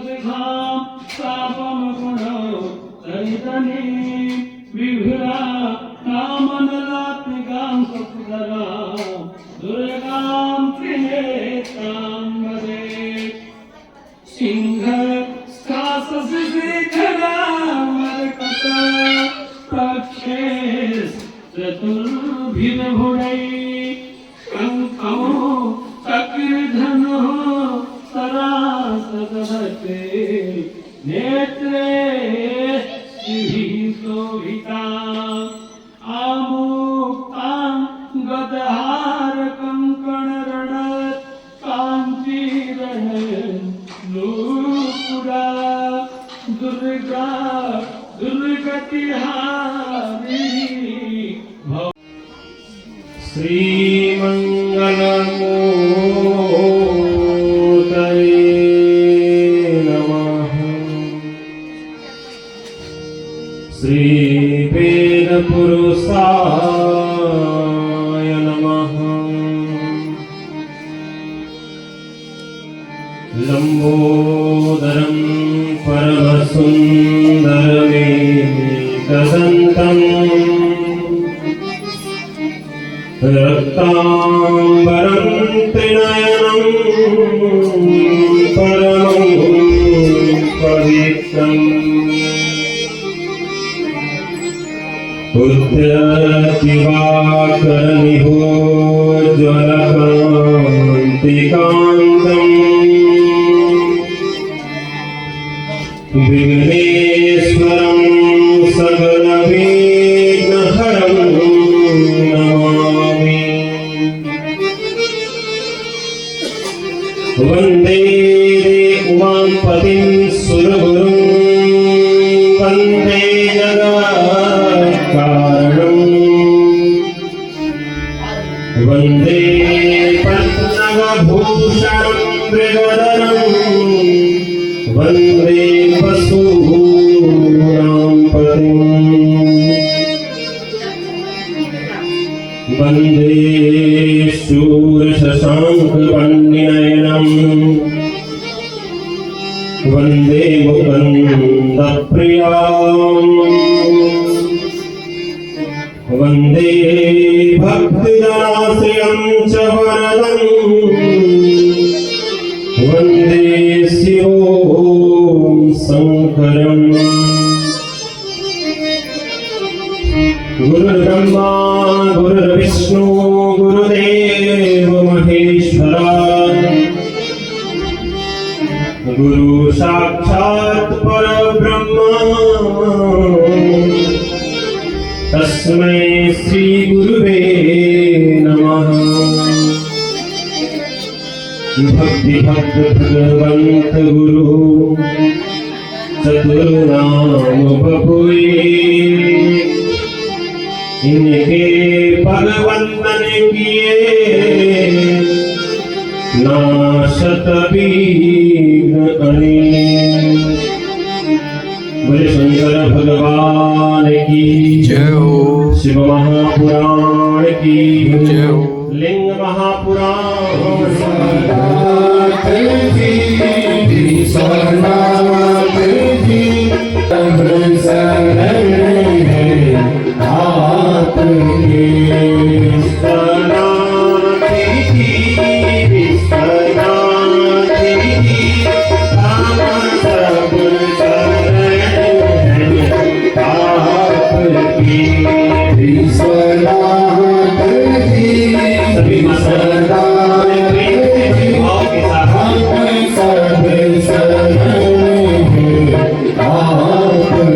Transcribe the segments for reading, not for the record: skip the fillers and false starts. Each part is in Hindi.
सुखधाम तापम गुणो तरितने विभुरा नामनलात्मिकां सुखधरां दुर्गां त्रिनेत्रां वदे सिंह स्कासशिखरामरकटा पक्षे चतुर्भिर्भुजै शङ्खो चक्रधनो सरासदहस्ते नेत्रे शोभिताम् आमुक्तां गदहार कंकणरण काञ्चीरनूपुरा दुर्गा दुर्गतिहारी श्रीमङ्गलमूर्तये नमः। श्रीवेदपुरुषाय नमः। लम्बोदरं परमसुन्दरमेकदन्तम् रक्ताम्बरं त्रिनयनं परमं पवित्रम् उद्यतिवाकरनिभोज्वलकान्तिकान्तम् विघ्नेश्वरं सकलविघ्नहरं नमामि। वन्दे उमापतिं सुरगुरुं वन्दे जगत्कारणं वन्दे पद्मभूषणं मृगधरं वन्दे वसूनां पतिं वन्दे शूरशशाङ्ककन्यनयनं वन्दे मुकुन्दप्रियां वन्दे भक्तिदास्यं च वरदं वन्दे शिवं शङ्करम्। गुरुर्ब्रह्मा गुरुर्विष्णु गुरुदेव महेश्वरा गुरु साक्षात् परब्रह्म तस्मै श्री गुरुवे नमः। भक्ति भक्त भगवंत गुरु चतुर्नाम बपुए इनके भगवंतन किए नाशत विघ्न अनेक। बोले शंकर भगवान की जय हो। शिव महापुराण की जय हो। लिंग महापुराण आप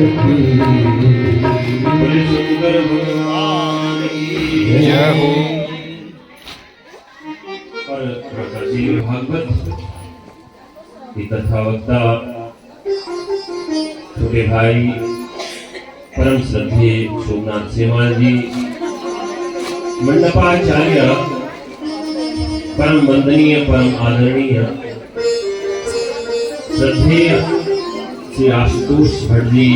की बोले शंकर भगवान की जय हो। और श्रीमद् भागवत की कथा वक्ता छोटे भाई परम श्रद्धेय सोमनाथ सेवाल जी, मंडपाचार्य परम वंदनीय परम आदरणीय श्रद्धेय श्री आशुतोष भट्ट जी,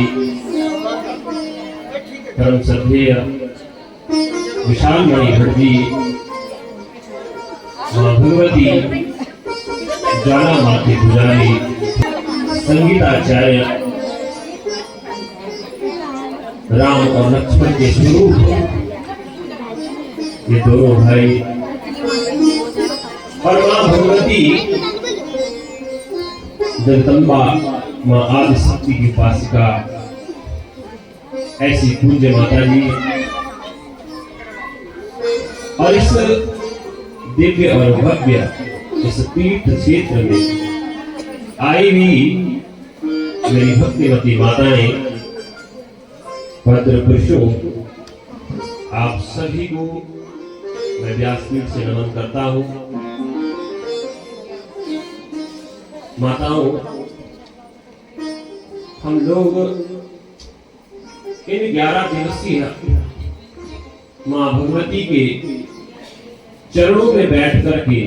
परम श्रद्धेय विशाल मणि भट्ट जी, मां भगवती ज्वाला माते पुजारी, संगीताचार्य राम और लक्ष्मण के स्वरूप ये दोनों भाई, और मां भगवती जगदम्बा मां आदि शक्ति की उपासिका ऐसी पूज्य माता जी, और इस दिव्य और भव्य इस तीर्थ क्षेत्र में आई भी मेरी भक्तिमती माताएं, भद्र पुरुषों, आप सभी को मैं व्यासपीठ से नमन करता हूं। माताओं, हम लोग इन 11 दिवसीय मां भगवती के चरणों में बैठ करके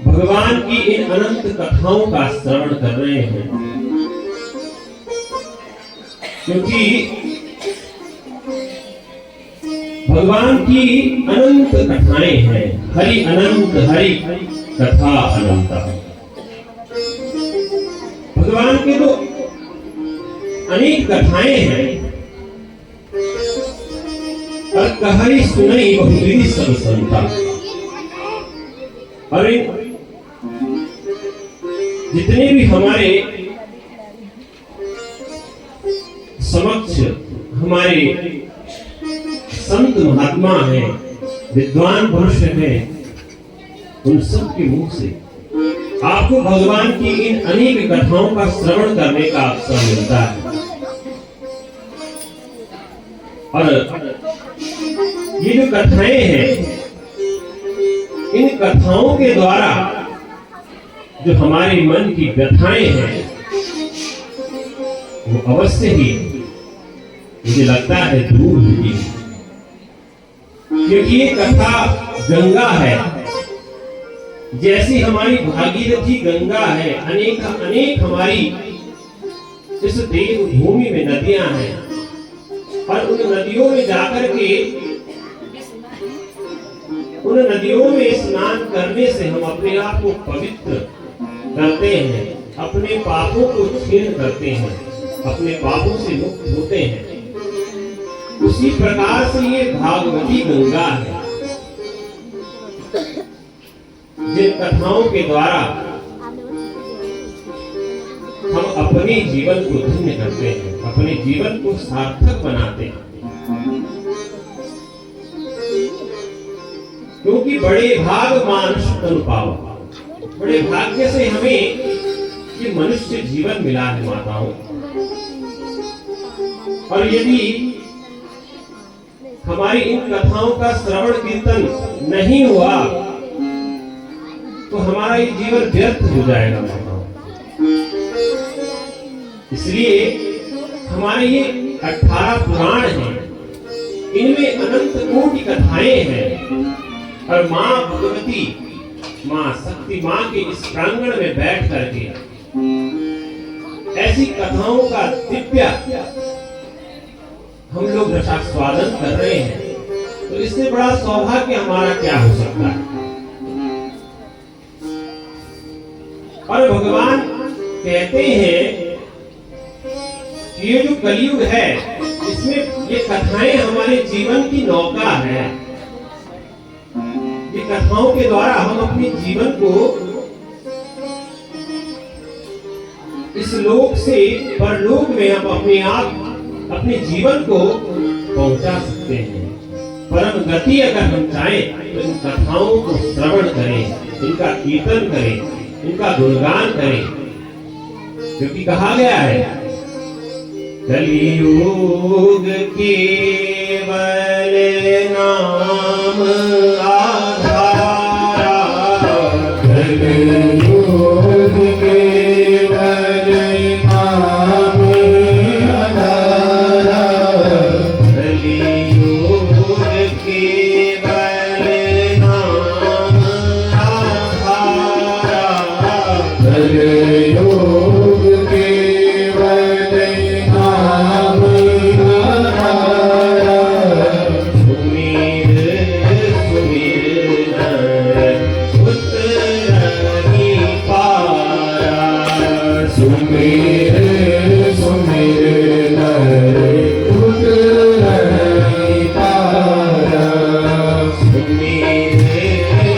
भगवान की इन अनंत कथाओं का श्रवण कर रहे हैं, क्योंकि भगवान की अनंत कथाएं हैं। हरि अनंत, हरि कथा अनंत। भगवान के तो अनेक कथाएं हैं, और कहानी सुनई बहुविधि सब संता। और जितने भी हमारे समक्ष हमारे संत महात्मा हैं, विद्वान पुरुष हैं, उन सब के मुख से आपको भगवान की इन अनेक कथाओं का श्रवण करने का अवसर मिलता है। और ये जो कथाएं हैं, इन कथाओं के द्वारा जो हमारे मन की व्यथाएं हैं, वो अवश्य ही मुझे लगता है दूर होगी, क्योंकि ये कथा गंगा है। जैसी हमारी भागीरथी गंगा है, अनेक अनेक हमारी इस देव भूमि में नदियां हैं, और उन नदियों में जाकर के उन नदियों में स्नान करने से हम अपने आप को पवित्र करते हैं, अपने पापों को क्षीण करते हैं, अपने पापों से मुक्त होते हैं। उसी प्रकार से ये भागवती गंगा है, जिन कथाओं के द्वारा हम अपने जीवन को धन्य करते हैं, अपने जीवन को सार्थक बनाते हैं। क्योंकि बड़े भाग मानुष तनु पावा, बड़े भाग्य से हमें ये मनुष्य जीवन मिला है माताओं। और यदि हमारी इन कथाओं का श्रवण कीर्तन नहीं हुआ तो हमारा ये जीवन व्यर्थ हो जाएगा माताओं। इसलिए हमारे ये 18 पुराण हैं, इनमें अनंत कोटि कथाएं हैं, और मां भगवती, मां शक्ति, मां के इस प्रांगण में बैठ करके ऐसी कथाओं का दिव्य हम लोग रसास्वादन कर रहे हैं, तो इससे बड़ा सौभाग्य हमारा क्या हो सकता है। और भगवान कहते हैं कि ये जो कलयुग है, इसमें ये कथाएं हमारे जीवन की नौका है। ये कथाओं के द्वारा हम अपने जीवन को इस लोक से परलोक में हम अपने आप अपने जीवन को पहुंचा सकते हैं। परम गति अगर हम चाहें तो इन कथाओं को श्रवण करें, इनका कीर्तन करें, इनका गुणगान करें, क्योंकि कहा गया है कलियुग केवल नाम आधारा, कलियुग केवल नाम आधारा, कलियुग केवल नाम आधारा, कलियुग केवल नाम आधारा, सुमिर सुमिर नर उतरहि पारा, सुमिर सुमिर नर उतरहि पारा, सुमिर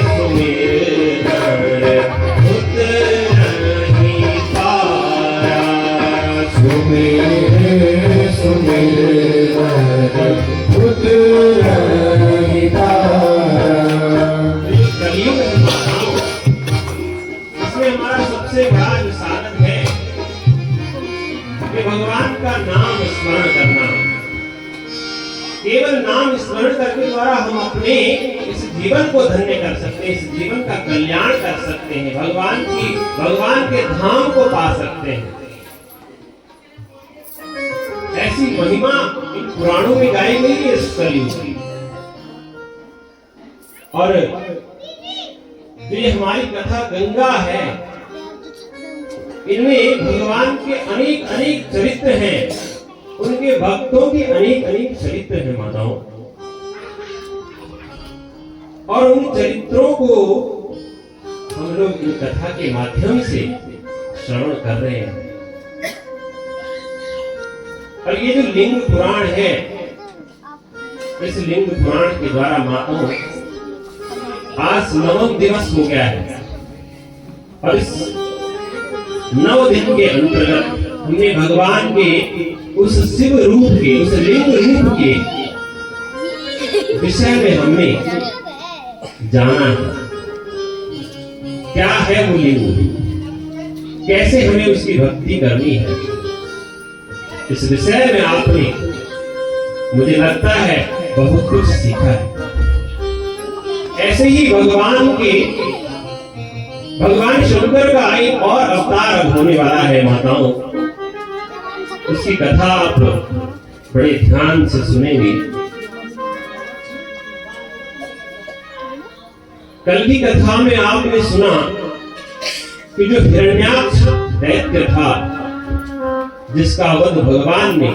सुमिर नर उतरहि पारा, सुमिर सुमिर नर उतरहि पारा। कलियुग है मानव, इसमें हमारा सबसे बड़ा जो साधन है कि भगवान का नाम स्मरण करना। केवल नाम स्मरण करने द्वारा हम अपने इस जीवन को धन्य कर सकते हैं, इस जीवन का कल्याण कर सकते हैं, भगवान के धाम को पा सकते हैं। ऐसी महिमा इन पुराणों में गाई गई है इस कलयुग की। और जो ये हमारी कथा गंगा है, इनमें भगवान के अनेक अनेक चरित्र हैं, उनके भक्तों के अनेक अनेक चरित्र हैं माताओं। और उन चरित्रों को हम लोग इन कथा के माध्यम से श्रवण कर रहे हैं। और ये जो लिंग पुराण है, इस लिंग पुराण के द्वारा माताओं आज 9वां दिवस हो गया है। और इस 9 दिन के अंतर्गत हमने भगवान के उस शिव रूप के, उस लिंग रूप के विषय में हमने जाना है। क्या है वो लिंग, कैसे हमें उसकी भक्ति करनी है, इस विषय में आपने, मुझे लगता है, बहुत कुछ सीखा है। ऐसे ही भगवान शंकर का एक और अवतार अब होने वाला है माताओं। उसकी कथा आप बड़े ध्यान से सुनेंगे। कल की कथा में आपने सुना कि जो हिरण्याक्ष दैत्य था, जिसका वध भगवान ने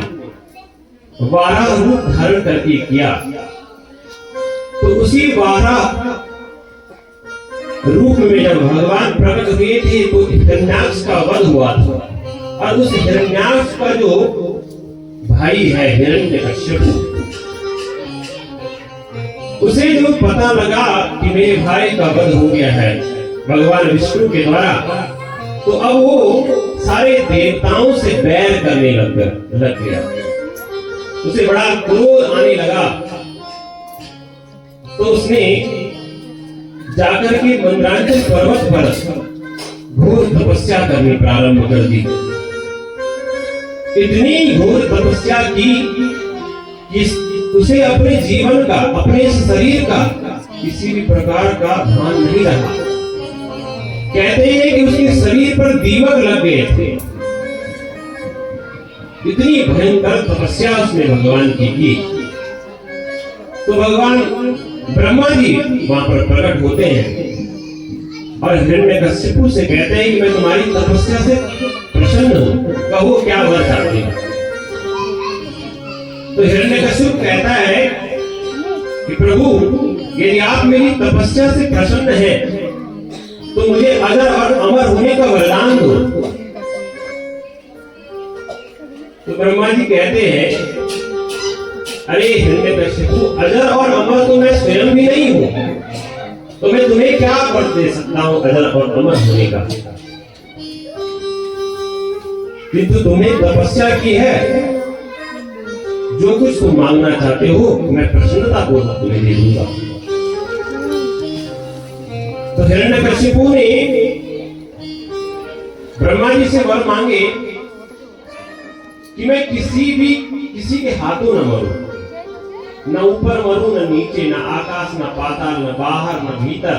वाराह रूप धारण करके किया, तो उसी वाराह रूप में जब भगवान प्रकट हुए थे तो हिरण्याक्ष का वध हुआ था। और उस हिरण्याक्ष का जो भाई है हिरण्यकश्यप, उसे जो पता लगा कि मेरे भाई का वध हो गया है भगवान विष्णु के द्वारा, तो अब वो सारे देवताओं से बैर करने लग गया। उसे बड़ा क्रोध आने लगा। तो उसने जाकर के मंदराचल पर्वत पर घोर तपस्या करनी प्रारंभ कर दी। इतनी घोर तपस्या की कि उसे अपने जीवन का, अपने शरीर का किसी भी प्रकार का भान नहीं रहा। कहते हैं कि उसके शरीर पर दीमक लग गए थे। इतनी भयंकर तपस्या उसने भगवान की। तो भगवान ब्रह्मा जी वहां पर प्रकट होते हैं और हिरण्यकश्यप से कहते हैं कि मैं तुम्हारी तपस्या से प्रसन्न हूं, कहो क्या वर चाहते हो। तो हिरण्यकश्यप कहता है कि प्रभु, यदि आप मेरी तपस्या से प्रसन्न हैं तो मुझे अजर और अमर होने का वरदान दो। तो ब्रह्मा जी कहते हैं, अरे हिरण्यकश्यप, अजर और अमर तो मैं स्वयं भी नहीं हूं, तो मैं तुम्हें क्या वर दे सकता हूं अजर और अमर होने का। किंतु तुमने तपस्या की है, जो कुछ तुम मांगना चाहते हो मैं प्रसन्नता पूर्वक तुम्हें दे दूंगा। तो हिरण्यकश्यप ने ब्रह्मा जी से वर मांगे कि मैं किसी के हाथों न मरूं, न ऊपर मरूं न नीचे, न आकाश न पाताल, न बाहर न भीतर,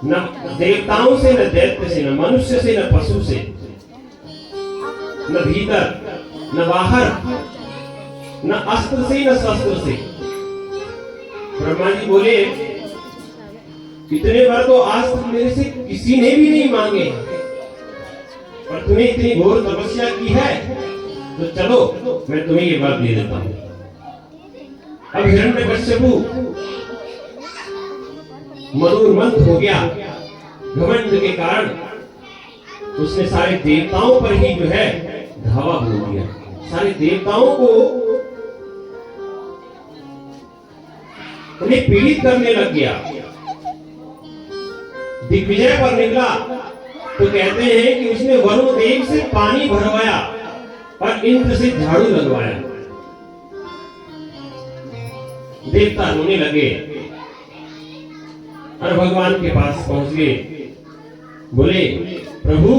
न देवताओं से न दैत्य से, न मनुष्य से न पशु से, न भीतर न बाहर, न अस्त्र से न शस्त्र से। ब्रह्मा जी बोले इतने बार तो आज तक मेरे से किसी ने भी नहीं मांगे, पर तूने इतनी घोर तपस्या की है, तो चलो मैं तुम्हें ये बात दे देता हूं। अब हिरण्यकश्यपु मधुरमंथ हो गया घमंड के कारण, उसने सारे देवताओं पर ही जो है धावा बोल दिया, सारे देवताओं को उन्हें पीड़ित करने लग गया। दिग्विजय पर निकला तो कहते हैं कि उसने वरुण देव से पानी भरवाया और इंद्र से झाड़ू लगवाया। देवता रोने लगे और भगवान के पास पहुंच गए, बोले प्रभु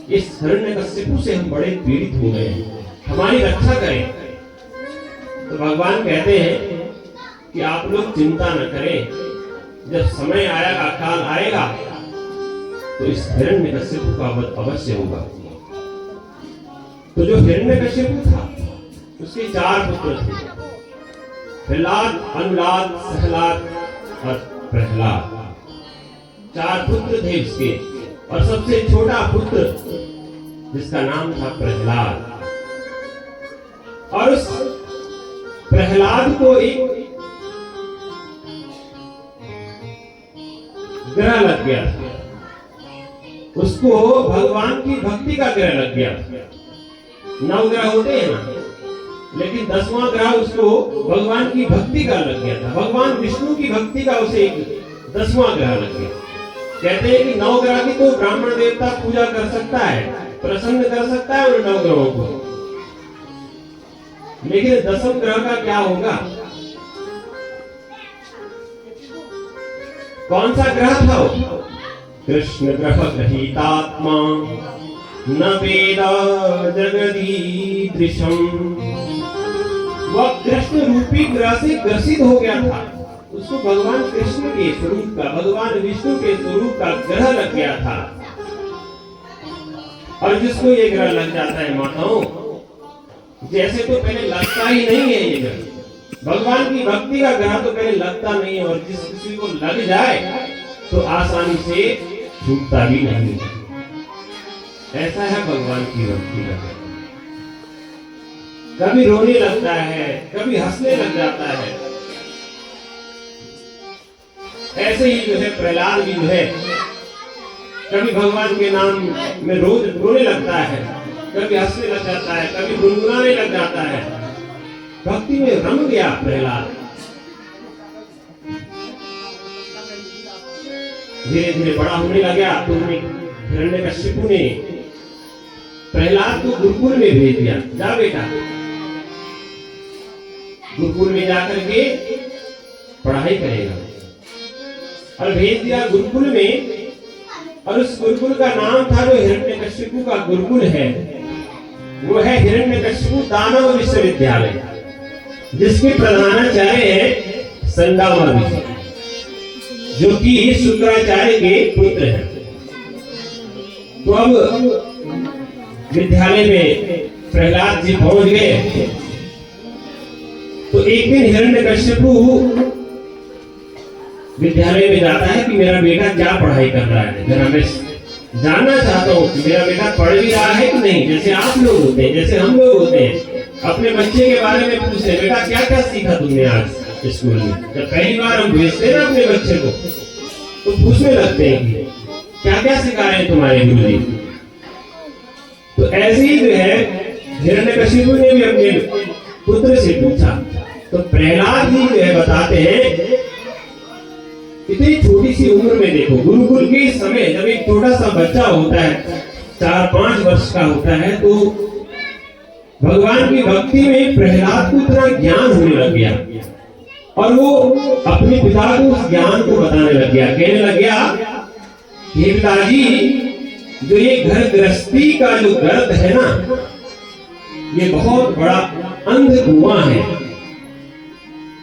इस हिरण्यकश्यपु से हम बड़े पीड़ित हो गए हैं, हमारी रक्षा करें। तो भगवान कहते हैं कि आप लोग चिंता न करें, जब समय आएगा, काल आएगा, तो इस हिरण्यकश्यपु का वध अवश्य होगा। तो जो हिरण्यकश्यपु था उसके 4 पुत्र थे, प्रहलाद, अनुलाद, सहलाद और प्रहलाद। 4 पुत्र थे उसके, और सबसे छोटा पुत्र जिसका नाम था प्रहलाद। और उस प्रहलाद को एक ग्रह लग गया था, उसको भगवान की भक्ति का ग्रह लग गया था। 9 ग्रह होते हैं ना, लेकिन 10वां ग्रह उसको भगवान की भक्ति का लग गया था। भगवान विष्णु की भक्ति का उसे एक 10वां ग्रह लग गया। कहते हैं कि 9 ग्रह की तो ब्राह्मण देवता पूजा कर सकता है, प्रसन्न कर सकता है उन 9 ग्रहों को, लेकिन 10वें ग्रह का क्या होगा? कौन सा ग्रह था वो? कृष्ण ग्रह गृहीतात्मा न वेद जगदीदृशम। वह कृष्ण रूपी ग्रह से ग्रसित हो गया था, उसको भगवान कृष्ण के स्वरूप का, भगवान विष्णु के स्वरूप का ग्रह लग गया था। और जिसको ये ग्रह लग जाता है माताओं, जैसे तो पहले लगता ही नहीं है ये ग्रह, भगवान की भक्ति का ग्रह तो पहले लगता नहीं है, और जिस किसी को लग जाए तो आसानी से छूटता भी नहीं। ऐसा है भगवान की भक्ति का। कभी रोने लगता है, कभी हंसने लग जाता है। ऐसे ही जो है प्रहलाद भी जो है कभी भगवान के नाम में रोज रोने लगता है, कभी हंसने लग जाता है, कभी गुनगुनाने लग जाता है। भक्ति में रम गया प्रहलाद। धीरे धीरे बड़ा होने लगा तो हिरण्यकश्यपु ने प्रहलाद को गुरुकुल में भेज दिया, जा बेटा गुरुकुल में जाकर के पढ़ाई करेगा। और भेज दिया गुरुकुल में, और उस गुरुकुल का नाम था जो हिरण्यकश्यपु का गुरुकुल है, वो है हिरण्यकश्यपु दानव विश्वविद्यालय, जिसके प्रधानाचार्य है संदामा ऋषि, जो कि शुक्राचार्य के पुत्र हैं। तो अब विद्यालय में प्रहलाद जी पहुंच गए। तो एक दिन हिरण्यकश्यपु विद्यालय में जाता है कि मेरा बेटा क्या पढ़ाई कर रहा है, जरा मैं जानना चाहता हूँ कि मेरा बेटा पढ़ भी रहा है कि नहीं। जैसे आप लोग होते हैं, जैसे हम लोग होते हैं, अपने बच्चे के बारे में पूछते हैं, बेटा क्या क्या सीखा तुमने आज स्कूल में। जब पहली बार हम भेजते हैं ना अपने बच्चे को, तो पूछने लगते हैं कि क्या क्या सिखा रहे हैं तुम्हारे गुरुजी। तो ऐसे ही जो है हिरण्यकश्यपु ने भी अपने पुत्र से पूछा। तो प्रहलाद जी जो है बताते हैं, इतनी छोटी सी उम्र में देखो, गुरुकुल के समय जब एक छोटा सा बच्चा होता है, 4-5 वर्ष का होता है, तो भगवान की भक्ति में प्रहलाद को इतना ज्ञान होने लग गया, और वो अपने पिता को उस ज्ञान को बताने लग गया। कहने लग गया, हे पिताजी जो ये घर गृहस्थी का जो गर्त है ना, ये बहुत बड़ा अंध कुआं है,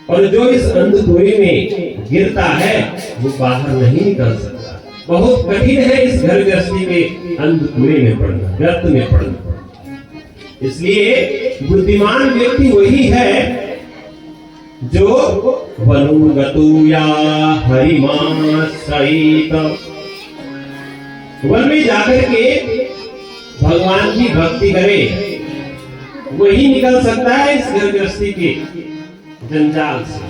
और जो इस अंध कुएं में गिरता है वो बाहर नहीं निकल सकता। बहुत कठिन है इस घर गृहस्थी के अंध कुएं में पड़ना, गर्त में पड़ना। इसलिए बुद्धिमान व्यक्ति वही है जो वनुगतु या हरिमाश्रयित, वन में जाकर के भगवान की भक्ति करे, वही निकल सकता है इस घर गृहस्थी के जंजाल से।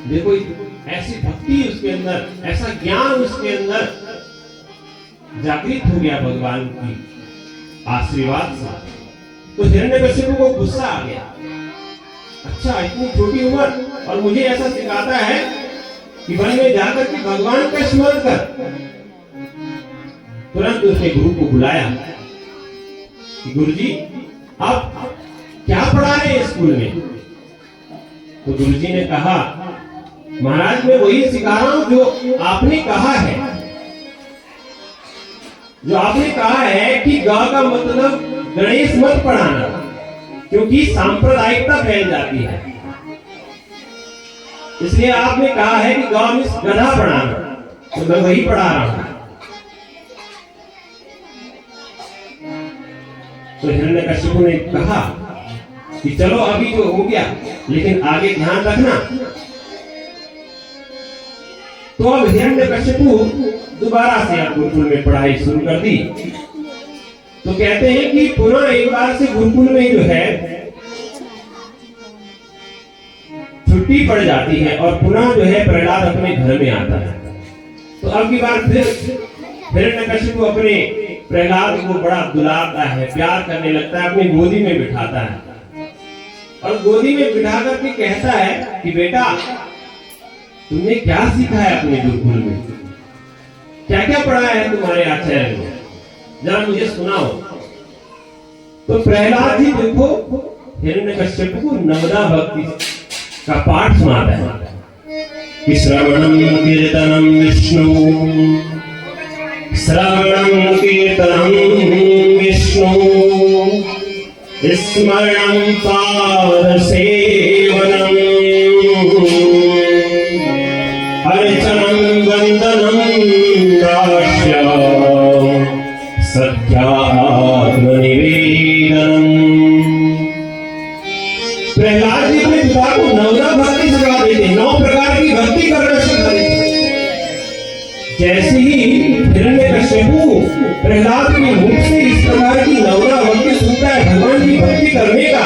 देखो ऐसी भक्ति उसके अंदर, ऐसा ज्ञान उसके अंदर जागृत हो गया भगवान की आशीर्वाद से। तो हिरण्यकशिपु को गुस्सा आ गया, अच्छा इतनी छोटी उम्र और मुझे ऐसा सिखाता है कि वन में जाकर के भगवान का स्मरण कर। तुरंत उसने गुरु को बुलाया, गुरुजी आप क्या पढ़ा रहे हैं स्कूल में? तो गुरुजी ने कहा, महाराज मैं वही सिखा रहा हूं जो आपने कहा है। जो आपने कहा है कि ग का मतलब गणेश मत पढ़ाना, क्योंकि सांप्रदायिकता फैल जाती है, इसलिए आपने कहा है कि ग में गधा पढ़ाना, तो मैं वही पढ़ा रहा हूं। तो हिरण्यकशिपु ने कहा कि चलो अभी तो हो गया, लेकिन आगे ध्यान रखना। तो अब हिरण्यकशिपु दोबारा से गुरुकुल में पढ़ाई शुरू कर दी। तो कहते हैं कि पुनः एक बार से गुरुकुल में जो है छुट्टी पड़ जाती है और पुनः जो है प्रहलाद अपने घर में आता है। तो अब की बार फिर हिरण्यकशिपु अपने प्रहलाद को बड़ा दुलारता है, प्यार करने लगता है, अपनी गोदी में बिठाता है और गोदी में बिठा करके कहता है कि बेटा तुमने क्या सीखा है अपने गुरुकुल में, क्या क्या पढ़ा है तुम्हारे आचार्य ने, जरा मुझे सुनाओ। तो प्रहलाद जी देखो हिरण्यकश्यप को नवदा भक्ति का पाठ सुनाता है कि श्रवणम कीर्तनम विष्णु, श्रवणं कीर्तनं विष्णु, स्मरणं पादसेवनम्, अर्चनं वन्दनं दास्यं, सत्यात्मनिवेदनम्। प्रहलाद जी अपने पिता को नवदा भक्ति सिखा देते, 9 प्रकार की भक्ति करना सिखा देते। जैसे ही हिरण्यकशिपु प्रहलाद के मुख से इस प्रकार की नवदा भक्ति सुनता है, भगवान की भक्ति करने का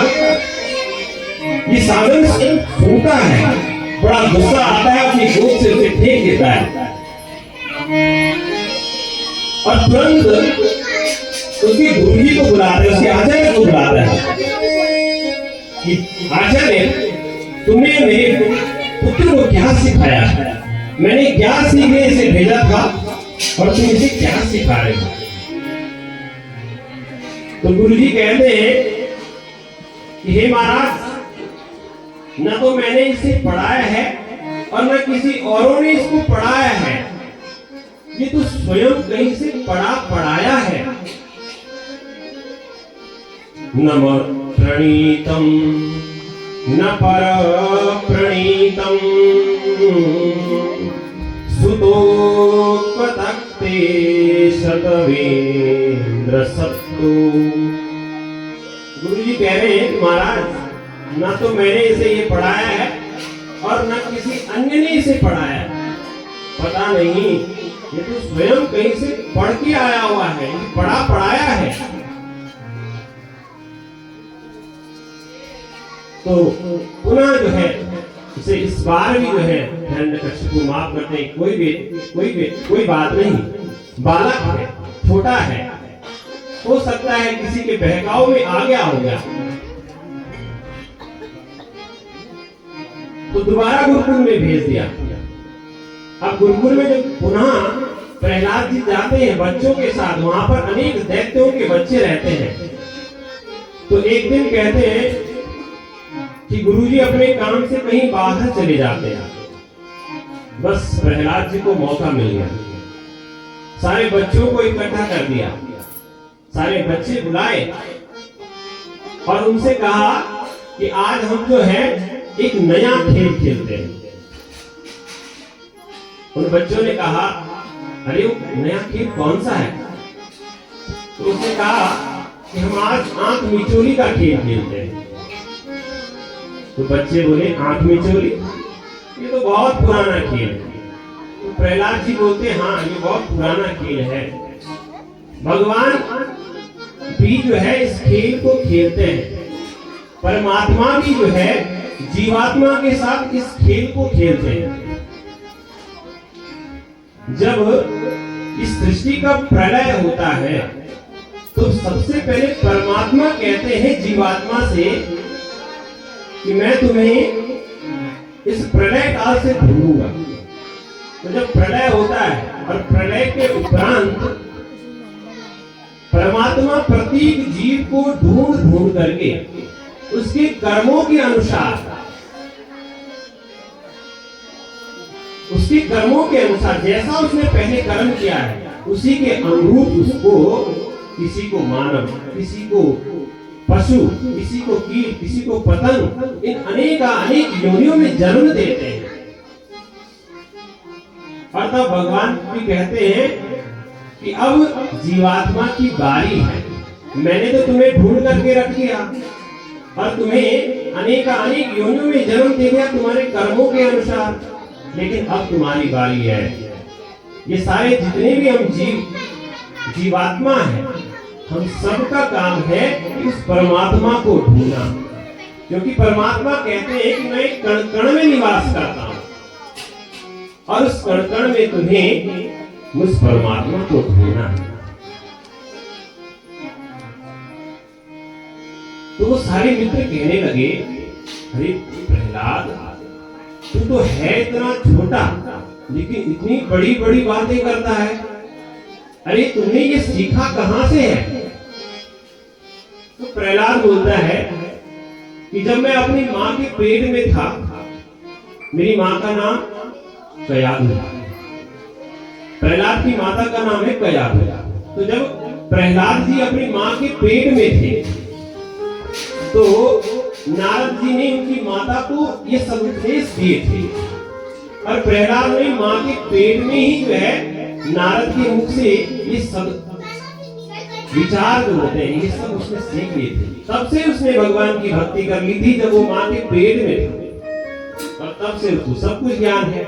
ये साधन सुनता है, बड़ा गुस्सा आता है, अपनी गोद से उसे फेंक देता है और तुरंत उसके गुरुजी को बुलाता है, उसके आचार्य को बुलाता है कि आचार्य तुमने मेरे पुत्र को क्या सिखाया है, मैंने क्या सीखने इसे भेजा था और तुम इसे क्या सिखा रहे हो? तो गुरुजी कहते हैं कि हे महाराज, न तो मैंने इसे पढ़ाया है और न किसी औरों ने इसको पढ़ाया है, ये तो स्वयं कहीं से पढ़ाया है। नमः प्रणीतम न पर प्रणीतम, सुतोक्तक्ते शतवेन्द्र सत्तु। गुरुजी कह रहे हैं महाराज, ना तो मैंने इसे ये पढ़ाया है और न किसी अन्य ने इसे पढ़ाया है, पता नहीं ये तो स्वयं कहीं से पढ़ के आया हुआ है, पढ़ाया है। तो पुनः जो है इसे इस बार भी जो है हिरण्यकश्यप को माफ करते हैं, कोई बात नहीं, बालक है, छोटा है, हो सकता है किसी के बहकाव में आ गया होगा। तो दोबारा गुरुकुल में भेज दिया। अब गुरुकुल में जब पुनः प्रहलाद जी जाते हैं बच्चों के साथ, वहां पर अनेक दैत्यों के बच्चे रहते हैं। तो एक दिन कहते हैं कि गुरुजी अपने काम से कहीं बाहर चले जाते हैं, बस प्रहलाद जी को मौका मिल गया। सारे बच्चों को इकट्ठा कर दिया, सारे बच्चे बुलाए और उनसे कहा कि आज हम जो है एक नया खेल खेलते हैं। उन बच्चों ने कहा, अरे वो नया खेल कौन सा है? तो उसने कहा कि हम आज आंख मिचोली का खेल खेलते हैं। तो बच्चे बोले, आंख मिचोली, ये तो बहुत पुराना खेल है। तो प्रहलाद जी बोलते, हाँ ये बहुत पुराना खेल है। भगवान भी जो है इस खेल को खेलते हैं, परमात्मा भी जो है जीवात्मा के साथ इस खेल को खेलते हैं। जब इस सृष्टि का प्रलय होता है तो सबसे पहले परमात्मा कहते हैं जीवात्मा से कि मैं तुम्हें इस प्रलय काल से ढूंढूंगा। तो जब प्रलय होता है और प्रलय के उपरांत परमात्मा प्रत्येक जीव को ढूंढ ढूंढ करके उसके कर्मों के अनुसार, उसके कर्मों के अनुसार जैसा उसने पहले कर्म किया है उसी के अनुरूप उसको, किसी को मानव, किसी को पशु, किसी को कीट, किसी को पतंग, इन अनेक योनियों में जन्म देते हैं। और तब भगवान भी कहते हैं कि अब जीवात्मा की बारी है। मैंने तो तुम्हें ढूंढ करके रख दिया और तुम्हें अनेक योनियों में जन्म दे दिया तुम्हारे कर्मों के अनुसार, लेकिन अब तुम्हारी बारी है। ये सारे जितने भी हम जीवात्मा हैं, हम सबका काम है कि उस परमात्मा को ढूंढना, क्योंकि परमात्मा कहते हैं कि मैं कण कण में निवास करता हूं और उस कण कण में तुम्हें उस परमात्मा को ढूंढना है। तो वो सारे मित्र कहने लगे, अरे प्रहलाद, तू तो है इतना छोटा लेकिन इतनी बड़ी बड़ी बातें करता है। अरे तुमने ये सीखा कहां से है? तो प्रहलाद बोलता है कि जब मैं अपनी मां के पेट में था, मेरी मां का नाम कयाधु था। प्रहलाद की माता का नाम है कयाधु। तो जब प्रहलाद जी अपनी मां के पेट में थे तो नारद जी ने उनकी माता को ये सब उपदेश दिए थे और प्रहलाद ने मां के पेट में ही जो है नारद के मुख से ये सब विचार जो होते हैं ये सब उसने सीख लिए थे। तब से उसने भगवान की भक्ति कर ली थी जब वो मां के पेट में था, और तब से उसको सब कुछ ज्ञान है।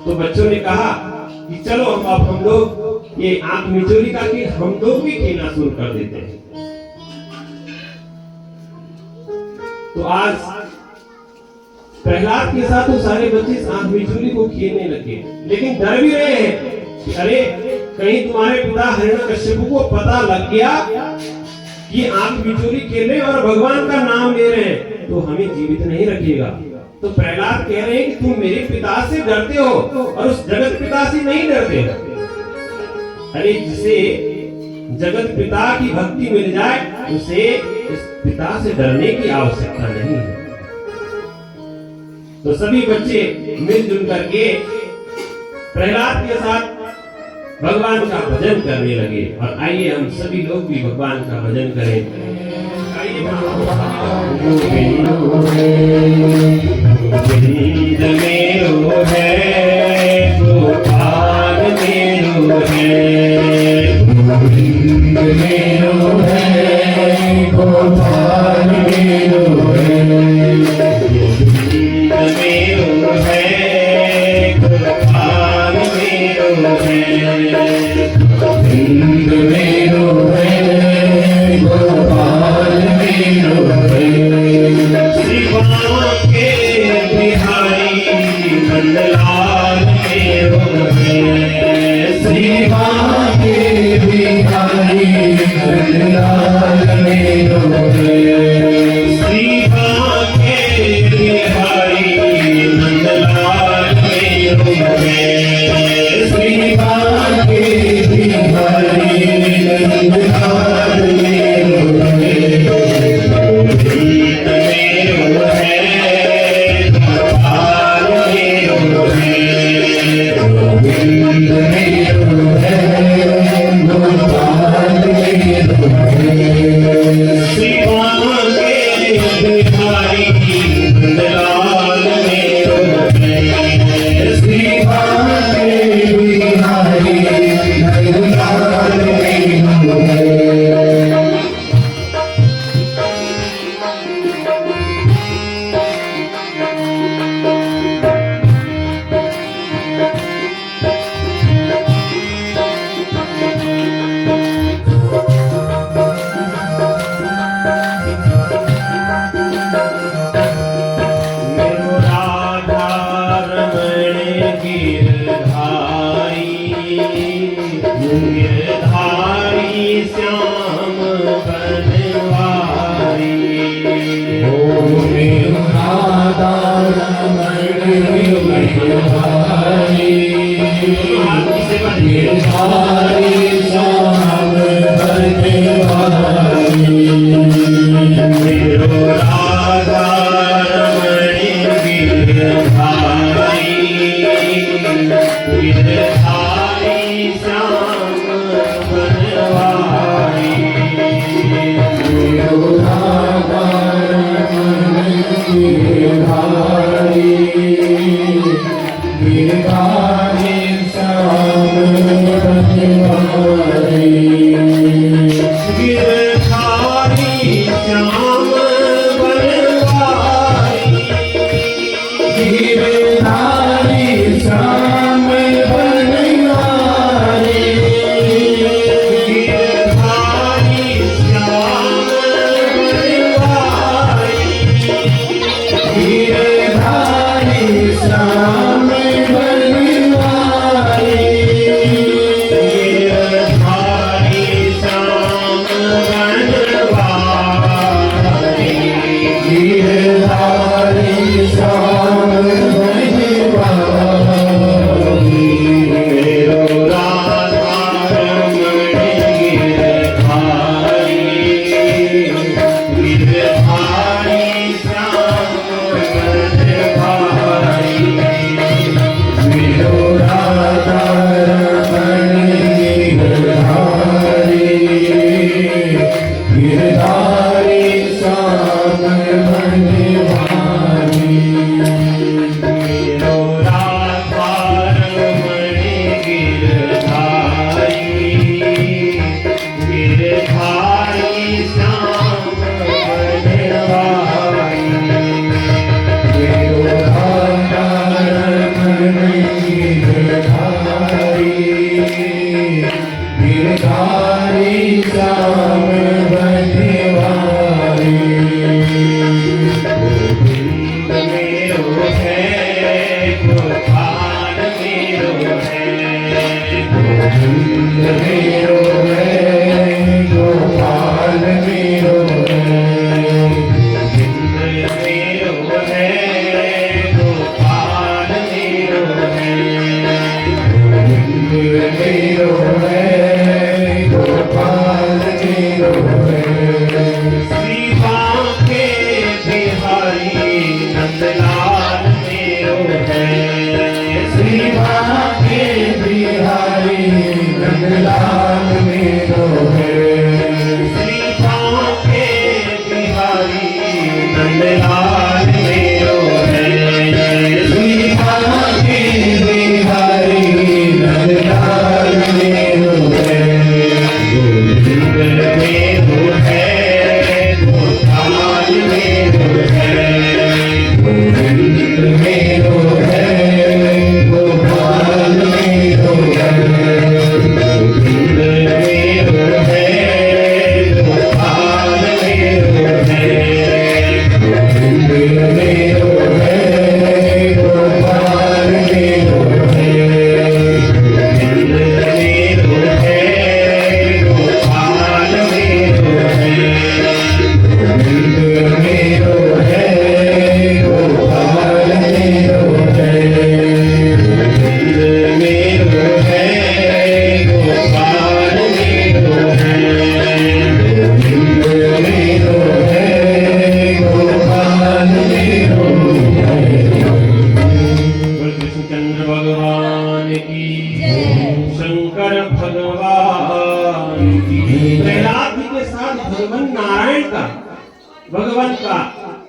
तो बच्चों ने कहा कि चलो अब हम लोग ये आंख मिचोली का खेल हम लोग भी खेलना शुरू कर देते हैं। तो आज प्रहलाद के साथ तो सारे बच्चे आंख मिचोली को खेलने लगे, लेकिन डर भी रहे हैं कि अरे कहीं तुम्हारे पिता हिरण्यकश्यप को पता लग गया कि आंख मिचोली खेल रहे और भगवान का नाम ले रहे हैं तो हमें जीवित नहीं रखेगा। तो प्रहलाद कह रहे हैं कि तुम मेरे पिता से डरते हो और उस जगत पिता से नहीं डरते। अरे जिसे जगत पिता की भक्ति मिल जाए उसे इस पिता से डरने की आवश्यकता नहीं है। तो सभी बच्चे मिलजुल करके प्रहलाद के साथ भगवान का भजन करने लगे। और आइए हम सभी लोग भी भगवान का भजन करें। गोविंद मेरो है, गोपाल मेरो है, गोविंद मेरो है, गोपाल मेरो है, गोविंद मेरो है, गोपाल मेरो है, गोविंद मेरो है, गोपाल मेरो है। शिवा के बिहारी नंदलाल मेरो है, शिवा के बिहारी नंदलाल मेरो है, शिवा के बिहारी नंदलाल मेरो है, शिवा के बिहारी नंदलाल मेरो है। गोविंद मेरो है, गोपाल मेरो है, गिरधारी श्याम बनवारी।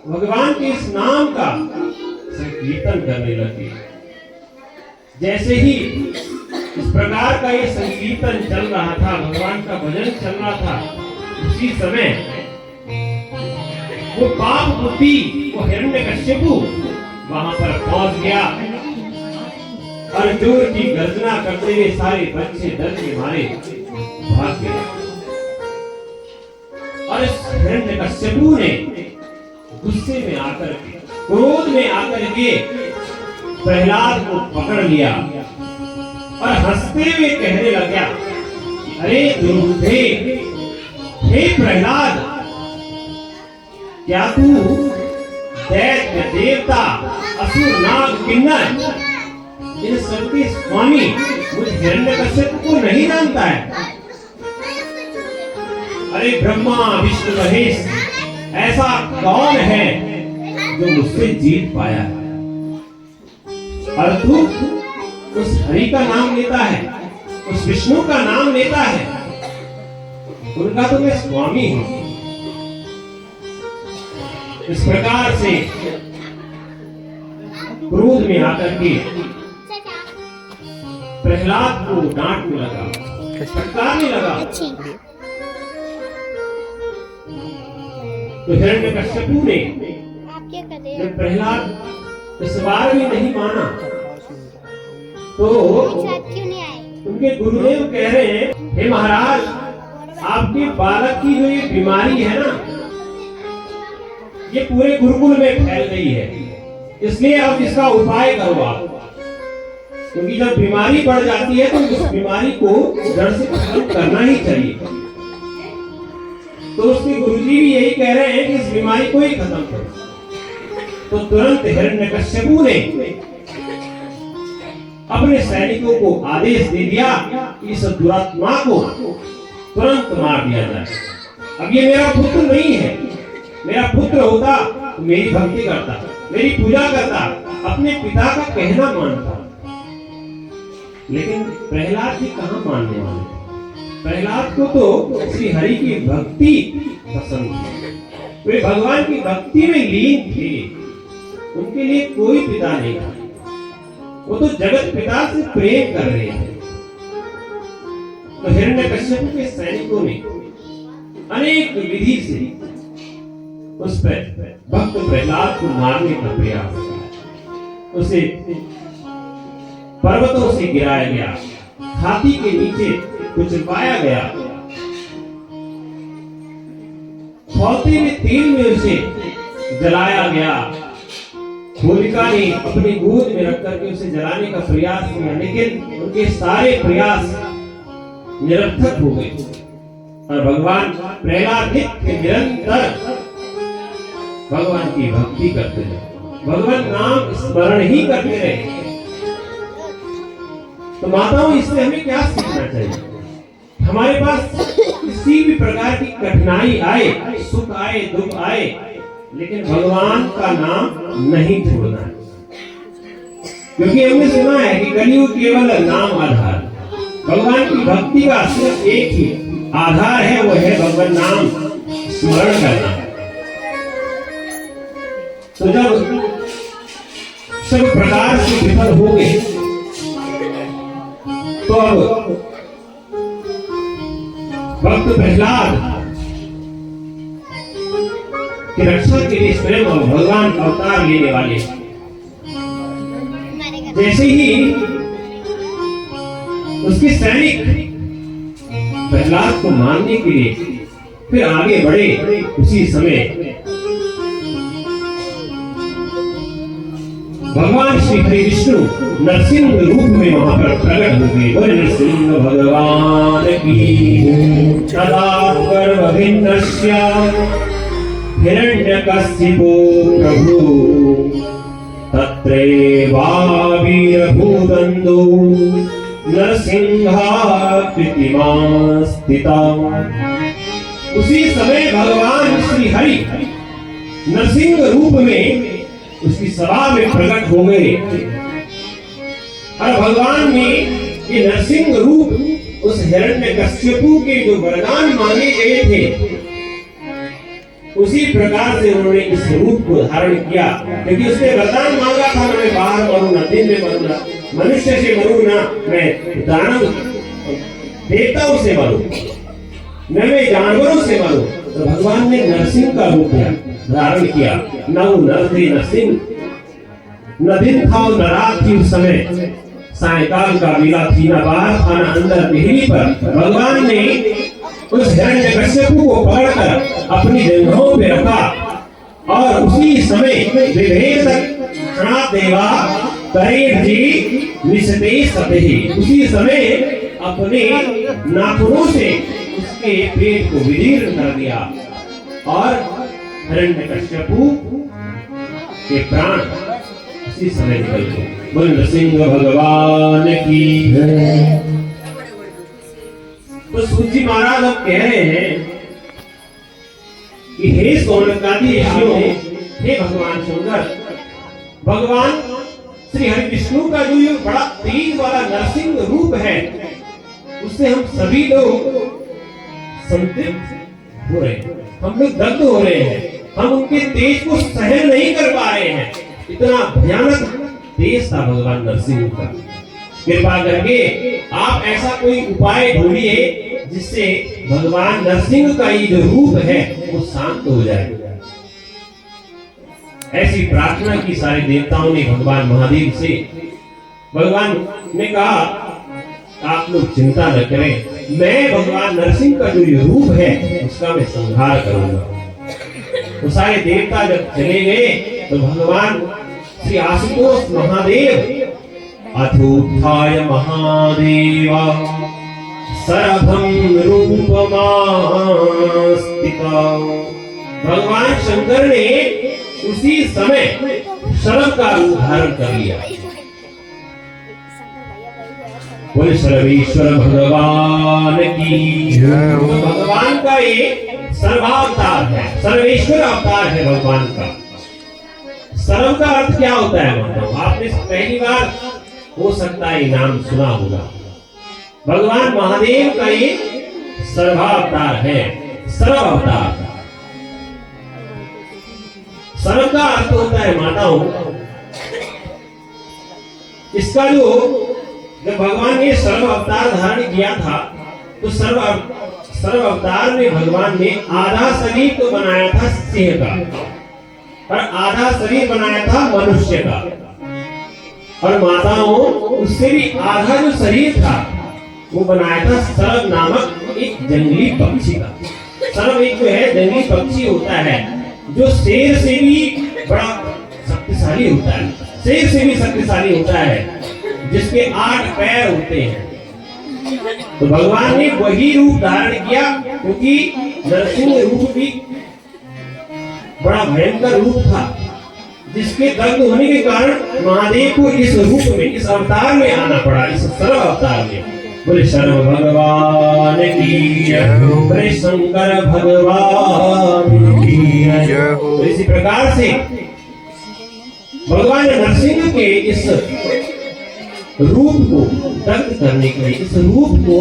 भगवान के इस नाम का संकीर्तन करने लगे। जैसे ही इस प्रकार का ये संकीर्तन चल रहा था, भगवान का भजन चल रहा था, उसी समय वो पाप बुद्धि, वो हिरण्यकश्यपु वहां पर पहुंच गया और जोर की गर्जना करते हुए सारे बच्चे डर के मारे भाग गए। और इस हिरण्यकश्यपु ने गुस्से में आकर के, क्रोध में आकर के प्रहलाद को पकड़ लिया और हंसते हुए कहने लगा अरे दुर्बुद्धे, हे प्रहलाद, क्या तू दैत्य, देवता, असुर, नाग, किन्नर इन सबके स्वामी मुझ हिरण्यकश्यप को नहीं जानता है? अरे ब्रह्मा विष्णु महेश, ऐसा कौन है जो मुझसे जीत पाया है? और तू उस हरि का नाम लेता है, उस विष्णु का नाम लेता है, उनका तो मैं स्वामी हूं। इस प्रकार से क्रोध में आकर के प्रहलाद को डांटने लगा, फटकारने लगा। तो हिरण्यकश्यपु ने जब प्रहलाद इस बार भी नहीं माना तो उनके गुरुदेव कह रहे हैं, हे महाराज, आपके बालक की जो ये बीमारी है ना, ये पूरे गुरुकुल में फैल गई है, इसलिए अब इसका उपाय करो आप। क्योंकि जब बीमारी बढ़ जाती है तो उस बीमारी को जड़ से खत्म करना ही चाहिए। तो उसके गुरुजी भी यही कह रहे हैं कि इस बीमारी को ही खत्म करो। तो तुरंत हिरण्यकश्यपु ने अपने सैनिकों को आदेश दे दिया कि इस दुरात्मा को तुरंत मार दिया जाए। अब ये मेरा पुत्र नहीं है, मेरा पुत्र होता तो मेरी भक्ति करता, मेरी पूजा करता, अपने पिता का कहना मानता। लेकिन प्रहलाद जी कहाँ मानने वाले? प्रहलाद को तो श्री हरि की भक्ति पसंद थी, वे भगवान की भक्ति में लीन थे, उनके लिए कोई पिता नहीं था, वो तो जगत पिता से प्रेम कर रहे थे। तो हिरण्यकश्यप के सैनिकों ने अनेक विधि से उस पर भक्त प्रहलाद को मारने का प्रयास किया। उसे पर्वतों से गिराया गया, हाथी के नीचे कुचलवाया गया, खौलते हुए तेल में उसे जलाया गया। होलिका ने अपनी गोद में रख करके उसे जलाने का प्रयास किया, लेकिन उनके सारे प्रयास निरर्थक हो गए और भगवान प्रहलाद निरंतर भगवान की भक्ति करते रहे, भगवान नाम स्मरण ही करते रहे। तो माताओं, इससे हमें क्या सीखना चाहिए? हमारे पास किसी भी प्रकार की कठिनाई आए, सुख आए, दुख आए, लेकिन भगवान का नाम नहीं छोड़ना है। क्योंकि हमने सुना है कि कलियुग केवल नाम आधार, भगवान की भक्ति का सिर्फ एक ही आधार है, वो है भगवान नाम स्मरण करना। तो जब सब प्रकार से विफल हो गए तो अब भक्त प्रहलाद की रक्षा के लिए स्वयं भगवान अवतार लेने वाले। जैसे ही उसके सैनिक प्रहलाद को मारने के लिए फिर आगे बढ़े, उसी समय भगवान श्री हरि विष्णु नरसिंह रूप में वहां पर प्रकट हो गए। बोले नरसिंह भगवान की। तदा गर्भभिन्नस्य हिरण्यकशिपो प्रभु तत्रैवाविर्भूदन्दो नरसिंहाकृतिमां स्थिता। उसी समय भगवान श्री हरि नरसिंह रूप में उसकी सभा में प्रकट हो गए और भगवान ने ये नरसिंह रूप उस हिरण्यकश्यपु के जो वरदान मांगे गए थे उसी प्रकार से उन्होंने इस रूप को धारण किया। क्योंकि उसने वरदान मांगा था, न मैं बाहर मरूं, न दिन में मरूं, न मनुष्य से मरूं, न मैं दानव देवताओं से मरूं, न मैं जानवरों से मरूं। तो भगवान ने नरसिंह का रूप धारण किया। न वो नर थे न सिंह, न दिन था न रात थी, उस समय सायकाल का वेला थी, न बाहर था न अंदर। पहली पर भगवान ने उस हिरण्यकश्यपु को पकड़कर अपनी जंघों पे रखा और उसी समय विभेद देवा करेण जी निशते सतहि, उसी समय अपने नाखूनों से उसके पेट को विदीर्ण कर दिया और हिरण्यकश्यपु के प्राण उसी समय निकल गए। बोल नरसिंह भगवान की जय। तो सूत जी महाराज अब कह रहे हैं कि हे सोनकादि ऋषियों, हे भगवान शंकर, भगवान श्री हरि विष्णु का जो ये बड़ा तेज वाला नरसिंह रूप है, उससे हम सभी लोग संतृप्त हो रहे हैं, हम लोग दग्ध हो रहे हैं, हम उनके तेज को सहन नहीं कर पा रहे हैं। इतना भयानक तेज था भगवान नरसिंह का। कृपा करके आप ऐसा कोई उपाय ढूंढिए जिससे भगवान नरसिंह का ये जो रूप है वो शांत हो जाए। ऐसी प्रार्थना की सारे देवताओं ने भगवान महादेव से। भगवान ने कहा आप लोग चिंता न करें, मैं भगवान नरसिंह का जो ये रूप है उसका मैं संहार करूंगा। तो सारे देवता जब चले गए तो भगवान श्री आशुतोष महादेव अथोत्थाय महादेव सरभं रूपमास्तिका, भगवान शंकर ने उसी समय शरभ का रूप धारण कर लिया। बोले सर्वेश्वर भगवान की जय। तो भगवान का ये सर्वावतार है, सर्वेश्वर अवतार है भगवान का। सर्व का अर्थ क्या होता है मतलब आपने पहली बार हो सकता है नाम सुना होगा। भगवान महादेव का ये सर्वावतार है, सर्व अवतार। सर्व का अर्थ होता है माताओं, इसका जो जब भगवान ने सर्व अवतार धारण किया था तो सर्व अवतार में भगवान ने आधा शरीर तो बनाया था सिंह का और आधा शरीर बनाया था मनुष्य का, और माताओं उससे भी आधा जो शरीर था वो बनाया था सर्व नामक एक जंगली पक्षी का। सर्व एक जो है जंगली पक्षी होता है जो शेर से भी बड़ा शक्तिशाली होता है, शेर से भी शक्तिशाली होता है, जिसके 8 पैर होते हैं। तो भगवान ने वही रूप धारण किया क्योंकि नरसिंह रूप भी बड़ा भयंकर रूप था, जिसके दग्ध होने के कारण महादेव को इस रूप में, इस अवतार में आना पड़ा, इस सर्व अवतार में। बोले सर्व भगवान की जय, बोले शंकर भगवान की जय। तो इसी प्रकार से भगवान नरसिंह के इस रूप को दग्ध करने के लिए, इस रूप को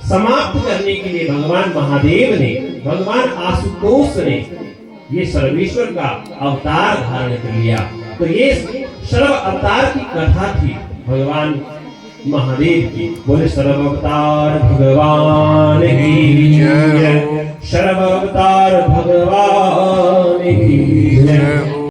समाप्त करने के लिए भगवान महादेव ने, भगवान आशुतोष ने ये सर्वेश्वर का अवतार धारण कर लिया। तो ये सर्व अवतार की कथा थी भगवान महादेव की। बोले सर्व अवतार भगवान की जय, सर्व अवतार भगवान